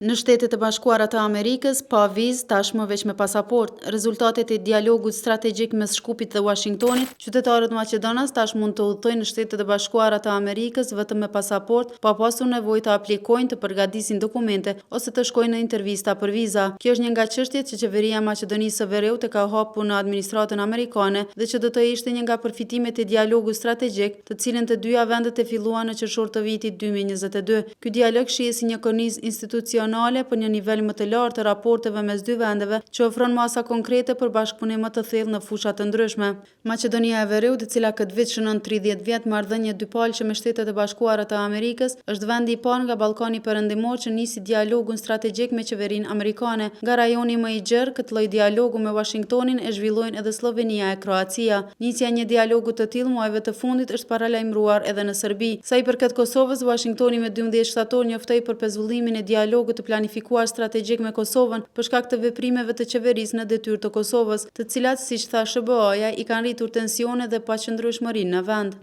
Në Shtetet e Bashkuara të Amerikës, pa vizë, tashmë veç me pasaport. Rezultatet e dialogut strategjik mes Shkupit dhe Washingtonit, qytetarët maqedonas tash mund të udhtojnë në Shtetet e Bashkuara të Amerikës vetëm me pasaport, pa pasur nevojë të aplikojnë, të përgatisin dokumente ose të shkojnë në intervista për viza. Kjo është një nga çështjet që qeveria e Maqedonisë së Veriut e ka hapur në administratën amerikane dhe që do të ishte një nga përfitimet e dialogut strategjik, të cilën të dyja vendet e filluan në qershor të vitit 2022. Ky dialog shihet si një kornizë institucionale për një nivel më të lartë të raporteve mes dy vendeve, që ofron masa konkrete për bashkëpunim më të thellë në fusha të ndryshme. Maqedonia e Veriut, e cila këtë vit shënon 30 vjet marrëdhënie dypalqe me Shtetet e Bashkuara të Amerikës, është vendi i parë nga Ballkani Perëndimor që nisi dialogun strategjik me qeverinë amerikane. Nga rajoni më i gjerë, këtë lloj dialogu me Washingtonin e zhvillojnë edhe Slovenia e Kroacia. Nisja e një dialogu të tillë muajve të fundit është paralajmëruar edhe në Serbi. Sa i përket Kosovës, Washingtoni me 12 shtator njoftoi për pezullimin e dialogut të planifikuar strategjik me Kosovën për shkak të veprimeve të qeverisë në detyrë të Kosovës, të cilat, siç tha SBA-ja, i kanë rritur tensione dhe paqëndrueshmërinë në vend.